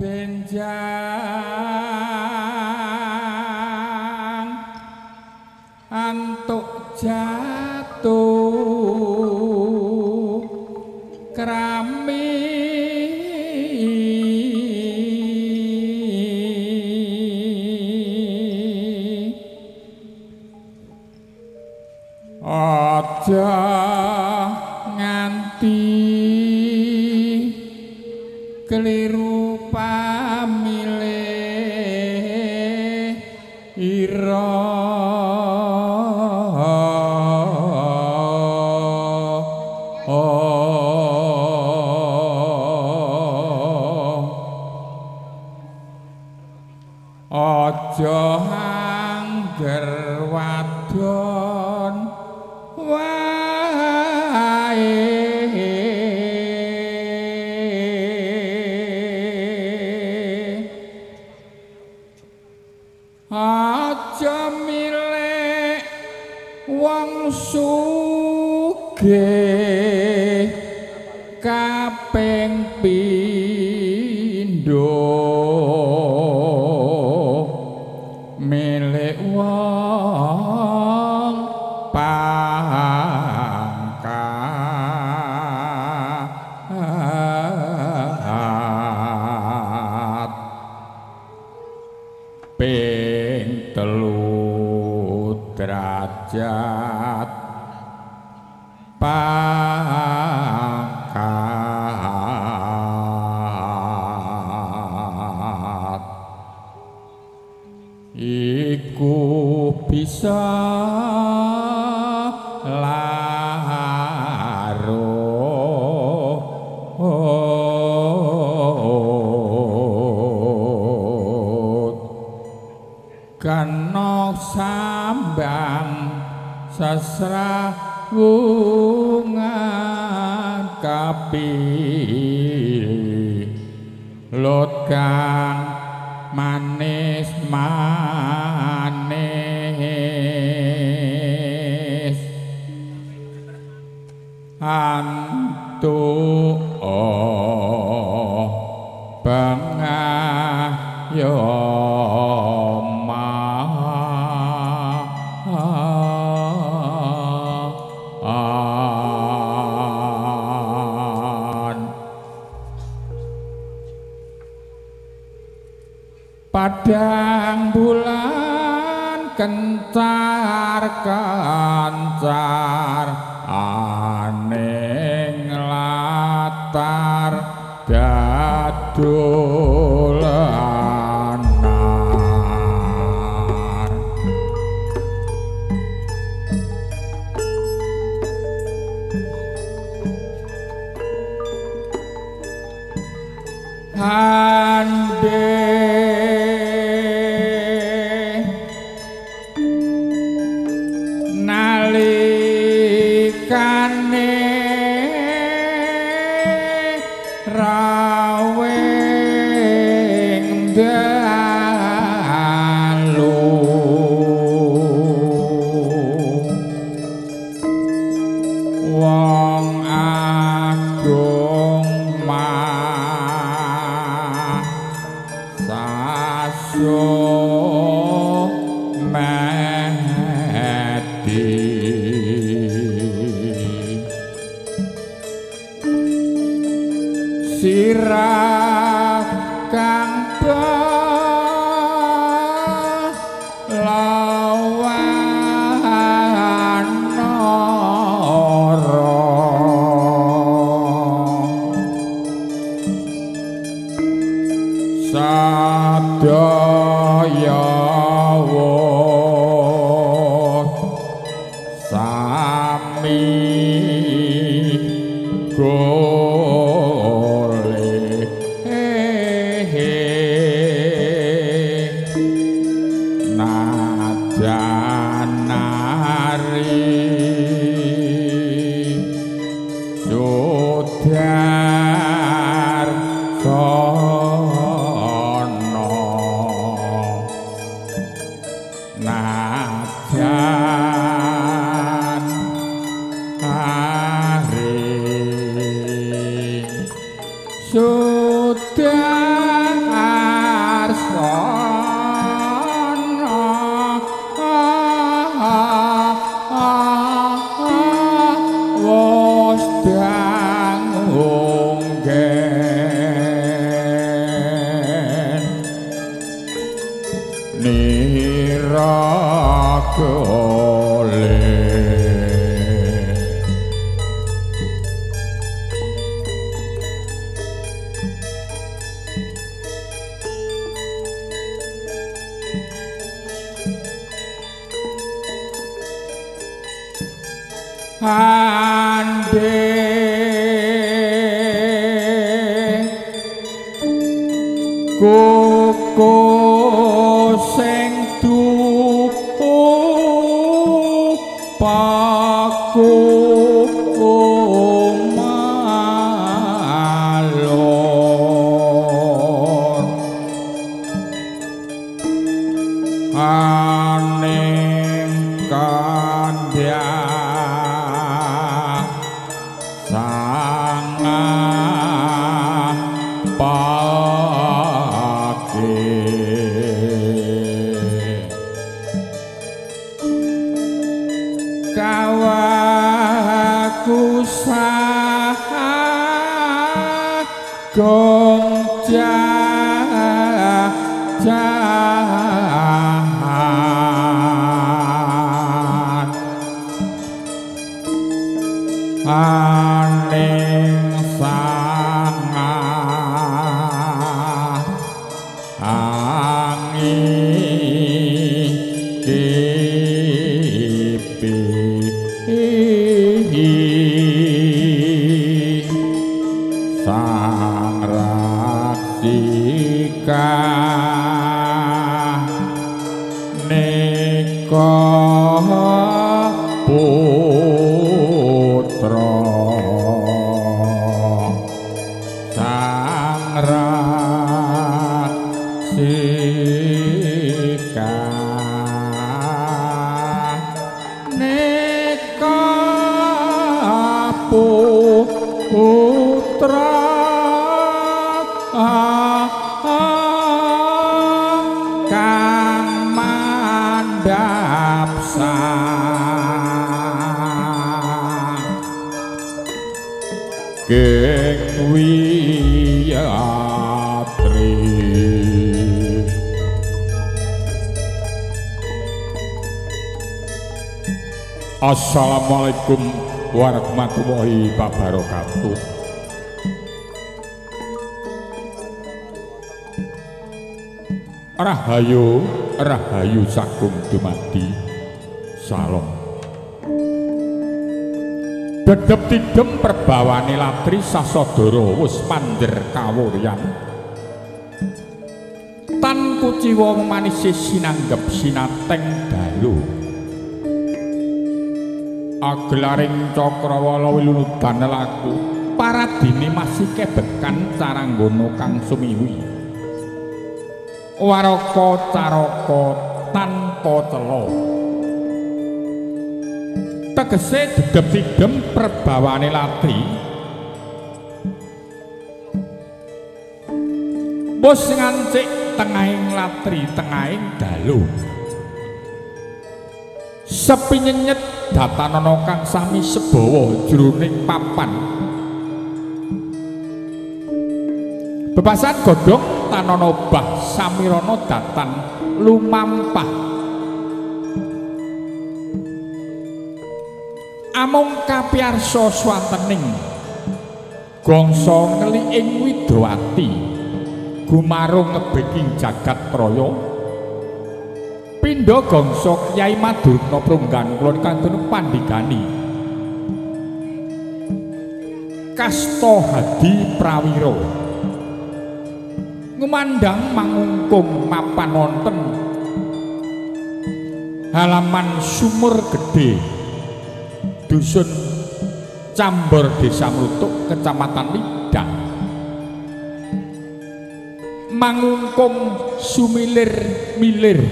benjang antuk jatuh krami aja nganti keliru pamilih ira aja angger wadon aja milih wong sugih kaping pindho milih wong pangkat ping 3 derajat pangkat iku bisa larut kana sambang sasrawungan kapilut kang manis antu padang bulan kencar-kencar aning latar dadolanan hande nalikane rawing dalu wong agung mah sasuh sirah kang lawan nara sadaya woh sami sudar sono najan hari sudar Assalamualaikum warahmatullahi wabarakatuh. Rahayu, rahayu sagung dumadi. Salam. Dedep tidem perbawani latri sasadara wis pandher kawuryan. Tan kuciwa manise sinanggep sinateng dalu. Agelaring Cakrawala wiluludan laku paradine masih kebekan caranggono kang sumiwi waraka caraka tanpa cela tegese dedep tidem perbawane latri bos ngancik tengahing latri tengahing dalu sepi nyenyet datanana kang sami sebawa jroning papan bebasan godhong tanana bah samirana datan lumampah amung kapiyarsa swantening gangsa ngeli ing Widawati gumarung ngebeking jagat raya pindha gangsa Kyai Madurna Prunggan kula kantun pandhigani kasta hadi prawira ngumandang mangungkung mapan wonten halaman Sumur Gedhe dusun Cambor Desa Mlutuk Kecamatan Lidah mangungkung sumilir-milir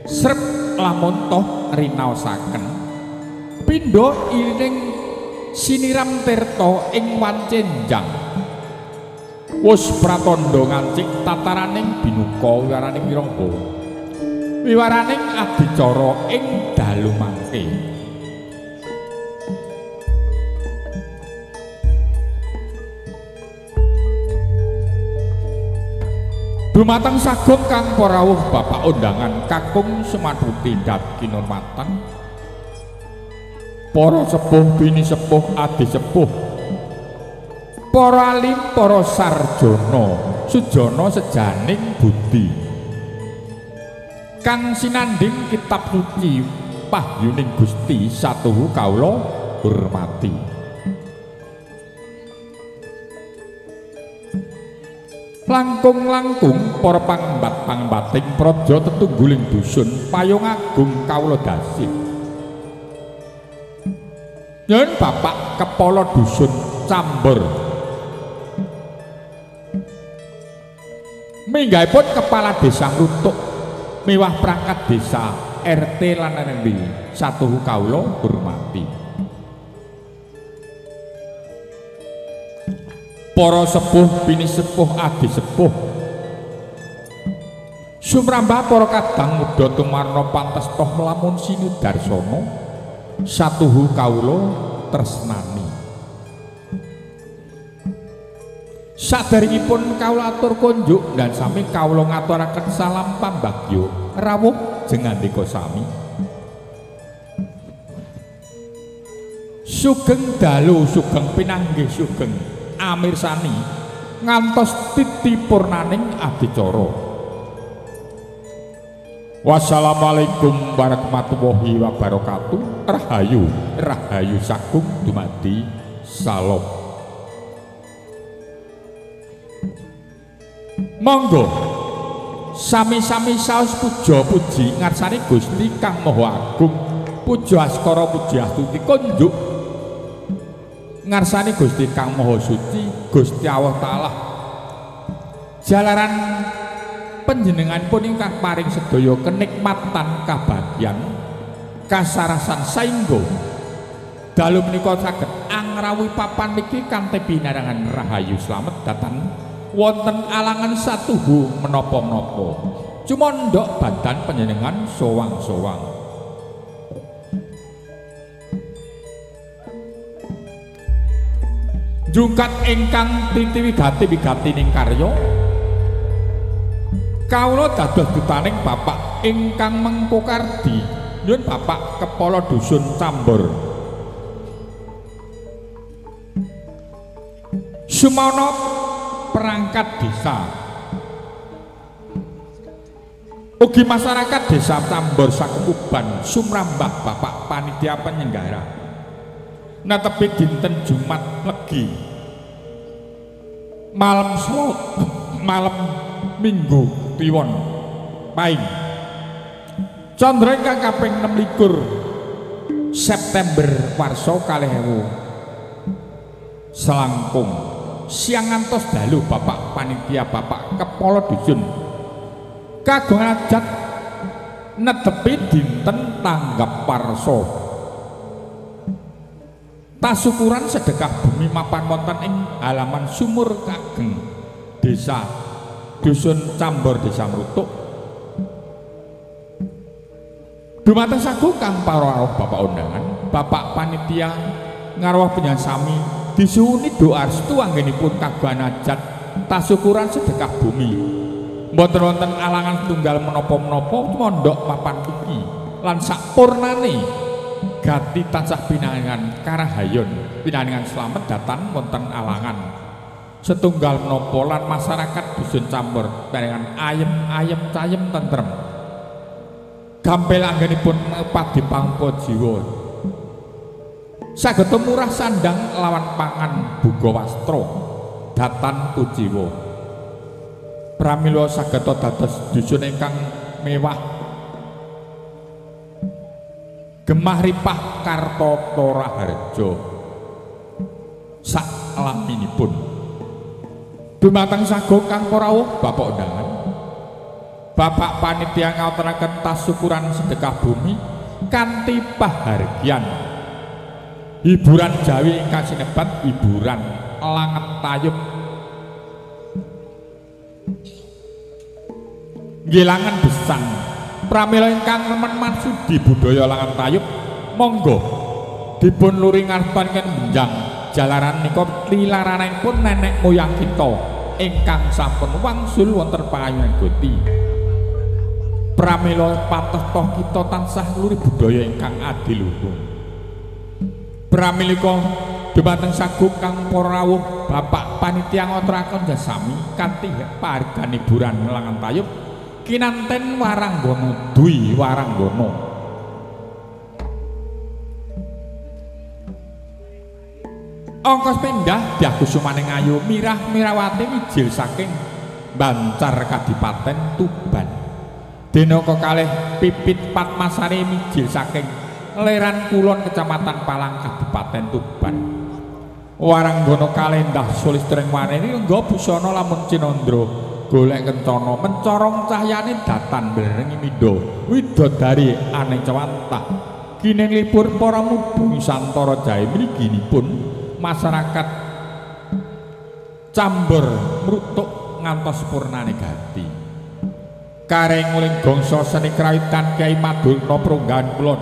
srep lamun toh rinaosaken pindha ilining siniram tirta ing wancenjang wus pratandha ngancik tataraning binuka wiwaraning wirangga wiwaraning adicara ing dalu mangke Dumateng sagung kang parawuh Bapak undangan kakung semaduti dat kinurmatan para sepuh bini sepuh adi sepuh para alim para sarjana sujana sejaning budi kang sinanding kitab suci pahyuning Gusti satuhu kawula hormati. Langkung-langkung para pangbat-pangbating praja tetungguling dusun payung agung kawula dasih. Nyuwun Bapak Kepala Dusun Cambor. Minggahipun Kepala Desa Ngrutuk miwah perangkat desa RT lan RW satuhu kawula hormati. Para sepuh bini sepuh adi sepuh sumrambah para kadang muda tumarna pantesta lamun sinudarsana satuhu kawula tresnani. Saderengipun kawula atur kunjuk dan sami kawula ngaturaken salam pambagyo rawuh jengandika sami. Sugeng dalu sugeng pinanggih sugeng amirsani ngantos titi purnaning adicara. Wassalamualaikum warahmatullahi wabarakatuh. Rahayu rahayu sagung dumadi salam. Monggo sami-sami saos puja puji ngarsane Gusti Kang Maha Agung, puja askara puji astuti kunjuk ngarsane Gusti Kang Maha Suci Gusti Allah Ta'ala. Jalaran panjenenganipun ingkang paring sedaya kenikmatan kabagyan kasarasan saengga dalu menika saged angrawuhi papan niki kanthi pinaringan rahayu slamet dhateng wonten alangan satuhu menapa-menapa cumandhok badan panjenengan sowang-sowang. Jungkat ingkang titi-wigati-wigatining karya kawula dados dutaning Bapak ingkang Mengkokardi nyuwun Bapak Kepala Dusun Cambor sumana perangkat desa ugi masyarakat desa Cambor sakukuban sumrambah Bapak panitia penyelenggara netepi dinten Jumat Legi malam Minggu Kliwon Paing Candra ingkang kaping 26 September warsa 2000 selangkung siang ngantos dalu Bapak panitia Bapak Kepala Dusun kagungan ajat netepi dinten tanggap warsa tasukuran sedekah bumi mapan wonten ing halaman sumur kageng desa Dusun Cambor Desa Ngrutuk. Dumateng sagung kang parawuh Bapak undangan Bapak panitia ngarwah penyasami disuwuni doa restu anggenipun kagungan hajat tasukuran sedekah bumi mboten wonten alangan tunggal menapa-menapa mondhok papan iki lan sakpurnane gati tansah pinaringan karahayon pinaringan slamet dhateng wonten alangan setunggal menapa lan masyarakat Dusun Cambor pinaringan ayem cayem tentrem gampil anggenipun padi pangpa jiwa saged murah sandang lawan pangan buga wastra datan tujiwa pramila saged dados dusun ingkang mewah gemah ripah Kartotara Harja sak laminipun. Dumateng sagung kang parawuh Bapak undangan Bapak panitia ngawontenaken tasukuran sedekah bumi kanthi pahargyan hiburan Jawi ingkang sinebat hiburan langet tayub ngilangan besang pramila ingkang remen maksudi budaya langan tayub monggo dipun luring ngartosaken benjang jalaran nika lilaranipun nenek moyang kita ingkang sampun wangsul wonten payunan Gusti. Pramila pateta kita tansah luri budaya ingkang adiluhung. Pramilika dumateng sagung kang para rawuh Bapak Panitia ngaturaken jasami kanthi pahargan hiburan langan tayub kinanten Waranggana Dwi Waranggana. Angka sepindhah diagusumaning ayu Mirah Mirawati mijil saking Bancar Kadipaten Tuban. Dina kekalih Pipit Patmasari mijil saking Leran Kulon Kecamatan Palang Kadipaten Tuban. Waranggana kalendhah Sulistring Waneni nggo busana lamun Cinandra golek kencana mencorong cahyane datan berengi mindo widodari ane cawantah. Kinen libur para mubung Santara Jahe mliginipun masyarakat Cambor mrutuk ngantos purnane gati. Kareng nguling gongso seni krawitan Kyai Madurna Prunggahan Kulon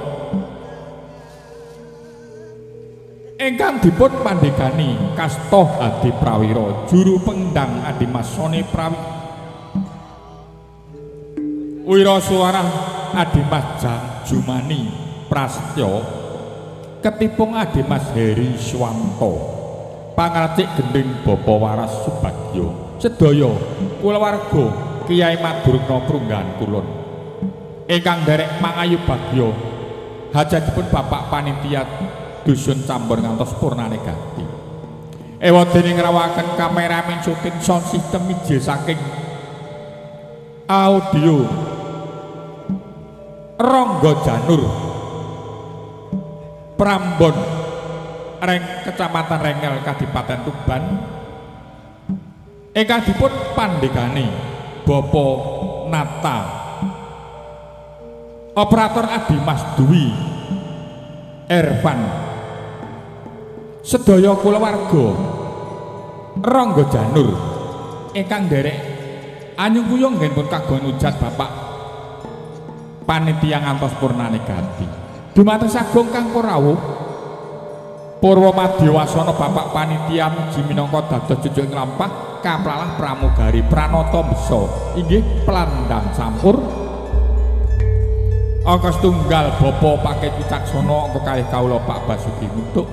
ingkang dipun pandegani Kasta Hadi Prawira juru pengendang Adimas Sone Prawi Wirasuwarah Adimas Jumani Prasetyo ketipung Adimas Heri Swanto pangracik gending Bapa Waras Subagyo sedaya kulawarga Kyai Madurna Prunggahan Kulon ingkang derek mangayu bagya hajatipun Bapak Panitia Dusun Cambor ngantos purnane gati. Ewadene ngrawaken kameramen syuting sound system mijil saking audio Ronggo Janur Prambon Kecamatan Rengel Kadipaten Tuban ingkang dipun pandegani Bapa Nata Operator Adimas Dwi Ervan sedaya kulawarga Ronggo Janur ingkang derek anyung kuyung nggih pun kagungan ujat Bapak Panitia ngantos purnane gati. Dumateng sagung kang rawuh Purwa Madya Bapak Panitia mugi minangka dados cucuk lampah kaplalah pramugari pranata besa inggih pelandang campur angka setunggal Bapa Paket Wicaksana angka kalih kawula Pak Basuki Mutuk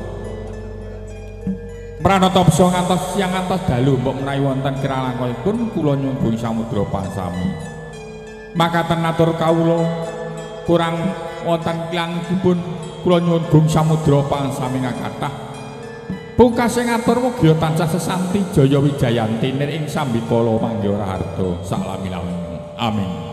pranata besa ngantos siang ngantos dalu mbok menawi wonten kirang langkungipun kula nyuwun samudra pansami makaten atur kawula kurang wonten klangipun kula nyuwun gung samudra pansami ngakathah pungkase ngatur mugi tansah sesanti jaya wijayanti ing sambikala mangga raharta salamilawing amin.